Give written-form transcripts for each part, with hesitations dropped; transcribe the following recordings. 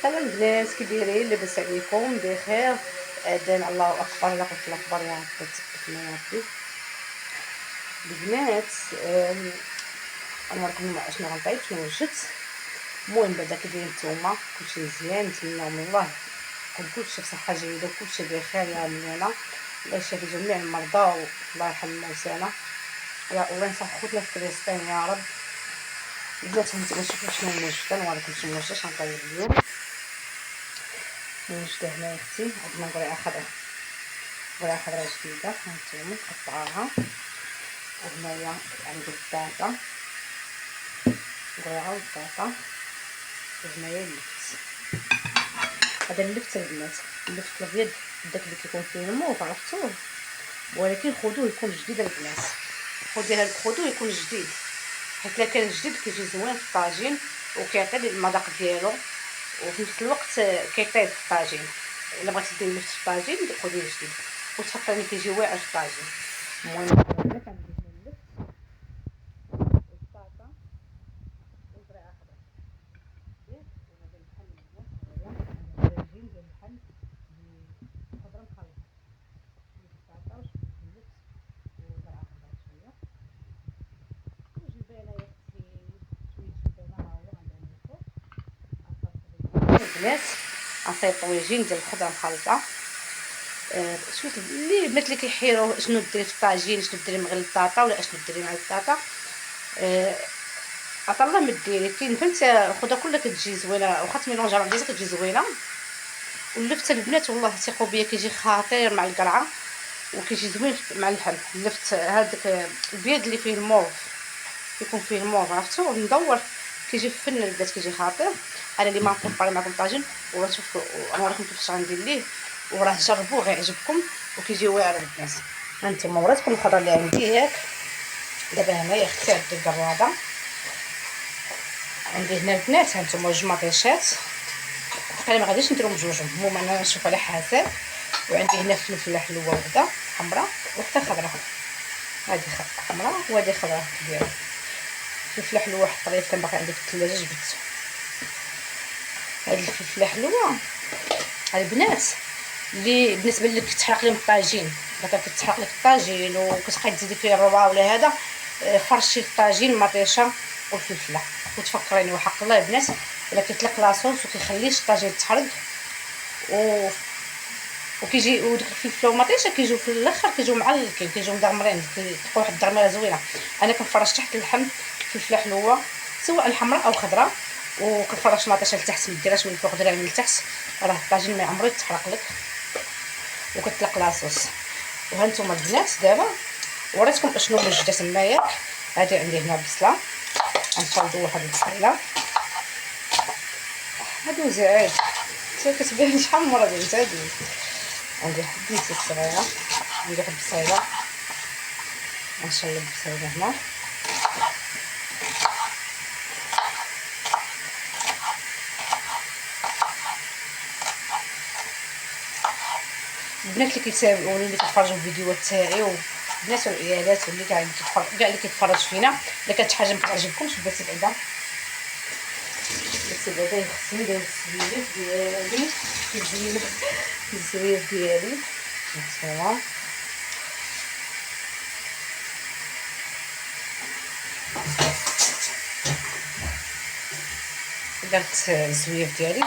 هلا البنات، كي دايرين؟ لاباس عليكم؟ بخير؟ اذان الله اكبر. لا قلت الاكبر يا ربي تسقفنا يا ربي. البنات، نوريكم شنو غنطيب، شنو وجدت. المهم بعدا كي دايرين نتوما؟ كلشي مزيان؟ نتمنى من الله يكون كلشي بصحه جيده وكلشي بخير يا مليانه. الله يشافي جميع المرضى والله يرحم موتانا، يا الله ينصر خوتنا في فلسطين يا رب. البنات هانتوما شوفوا شنو موجده، نوريكم شنو موجده غنطيب اليوم. موجده هنا اختي، عندنا قرعه خضراء، قرعه خضراء جديده هانتوما مقطعاها. وهنايا عندي البطاطا، قرعه والبطاطا. وهنايا اللفت، هذا اللفت البنات، اللفت الابيض داك اللي كيكون فيه الموف، عرفتوه؟ ولكن خذوه يكون جديد البنات، خذوه يكون جديد، حيت الا كان جديد كيجي زوين في الطاجين وكيعطي المذاق ديالو، وفي نفس الوقت كيطيب في الطاجين. الا بغيتي ديري اللفت في الطاجين خذيه جديد وتفكرني كيجي واعر في الطاجين. المهم هنا كندير اللفت والبطاطا والقرعه خضراء ياك، وهذا اللحم البنات، هذا العجين ديال اللحم بالخضره مخلطه، شويه البطاطا وشويه اللفت والقرعه خضراء شويه وجبانه يا اختي، شويه جبانه ها هو غنديرهم الفوق. البنات غنصايب طويجين ديال الخضره مخلطه. شوف اللي البنات اللي كيحيروا شنو ديري في الطاجين، شنو ديري مع البطاطا ولا شنو ديري مع البطاطا، عطا الله ما ديري، كاين فهمت الخضره كلها كتجي زوينه، واخا تميلونجا مع بعضياتها كتجي زوينه. واللفت البنات والله ثقوا بيا كيجي خطير مع القرعه وكيجي زوين مع اللحم. اللفت هذاك البيض اللي فيه الموف، يكون فيه الموف عرفتو مدور، كيجي فن البنات، كيجي خطير. انا اللي ما نباري معكم طاجين ونشوفوا نوريكم كيفاش غندير ليه، وراه جربوه غيعجبكم وكيجي واعر البنات. هانتوما وريتكم الخضره اللي عندي ياك. دابا هنايا اختي عندي الكراده، عندي هنا البنات هانتوما جوج مطيشات، انا ما غاديش نديرهم بجوجهم، المهم انا نشوف على حساب. وعندي هنا فلفله حلوه وحده حمراء وحده خضراء، هذه حمراء وهذه خضراء كبيره. فلفله حلوه واحد الطريف كان باقي عندي في الثلاجه جبدته. هذه الفلفله حلوه البنات اللي بالنسبه لك كتحرق لهم الطاجين، دابا كتحرق لك الطاجين وكتبقاي تزيدي فيه الربع ولا هذا، فرشي الطاجين مطيشه والفلفله وتفكريني وحق الله البنات الا كيطلق لاصوص وكيخليش الطاجين يتحرق وكيجي وديك الفلفله والمطيشه كيجيو في الاخر كيجيو معلقين، كيجيو مدغمرين، كيبقى واحد الدغمره زوينه. انا كنفرش تحت اللحم فلفله حلوه سواء حمراء او خضراء، وكنفرش مطيشه لتحت، ما ديرهاش من الفوق ديرها من التحت، راه الطاجين ما عمرو يتحرق لك وكتطلق لاصوص. وهانتوما البنات دابا وريتكم اشنو وجدت تمايا. هادي عندي هنا بصله، غنفرضوا واحد البصيله، هادو زعاد حتى كتبان شحال من مره درت هادي. عندي حبيت الصغيره، عندي واحد البصيله غنشلل البصيله هنا، البنات اللي كيتابعوا واللي كيتفرجوا الفيديوهات تاعي والبنات والعيالات واللي كاع اللي كيتفرج فينا، الا كانت حاجه ما كتعجبكمش بلاتي بعدا يغسل داير السويف ديالي، كيزيد الزويف ديالي هانتوما. درت الزويف ديالي،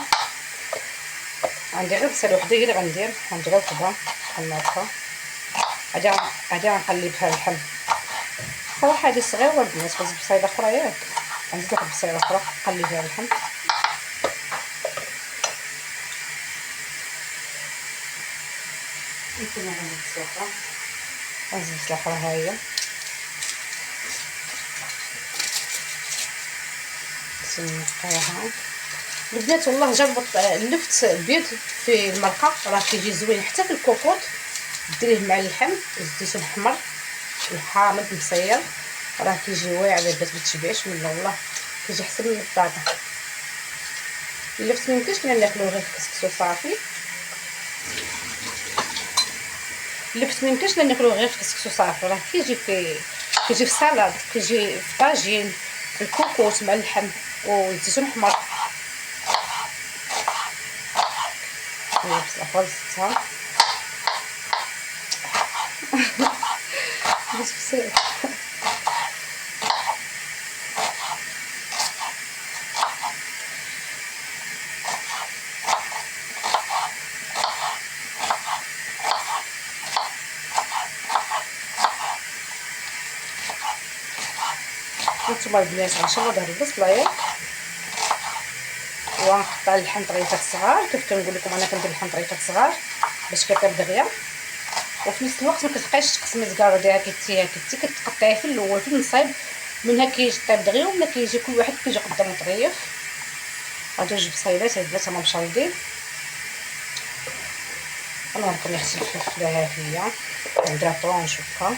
عندي غير بصله وحده هي اللي غندير، عندي غير وحده غناطها، هادي غنقلبها اللحم. صراحه هادي صغيره البنات، بغيت بصيله اخرى ياك غنزيد واحد البصيله اخرى نقلبها اللحم. يمكن غنزيد بصله اخرى، غنزيد بصله اخرى ها هي نقيها. البنات والله جربت اللفت البيض في المرقه راه كيجي زوين، حتى في الكوكوط ديريه مع اللحم والزيتون احمر الحامض مصير راه كيجي واعر البنات، ما تشبعش منه والله، كيجي احسن من البطاطا. اللفت ميمكنش لينا ناكلوه غير في كسكسو صافي، اللفت ميمكنش لينا ناكلوه غير في كسكسو صافي، راه كيجي في سالاد، كيجي في طاجين، في الكوكوط مع اللحم والزيتون احمر. بصله خلصتها بزاف. هانتوما البنات غنشرب هاد البصله ياك، وغنقطع اللحم طريفات صغار. كيف كنقول لكم انا كندير اللحم طريفات صغار باش كيطيب دغيا، وفي نفس الوقت ما كتبقايش تقسمي الكارو ديالها كتي كتقطعي في الاول في النصيب، منها كيجي طيب دغيا ومنها كيجي كل واحد كيجي قدامو طريف. هادو جوج بصيلات البنات هما مشالدين. انا نكون نغسل الفلفله ها هي نديرها طرونش هكا.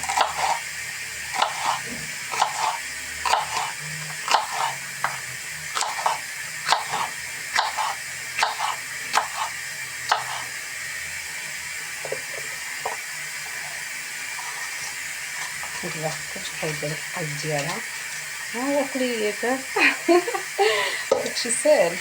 نديرها هكا باش كيبان القلب ديالها. ها هو كلي ياك داكشي ساهل.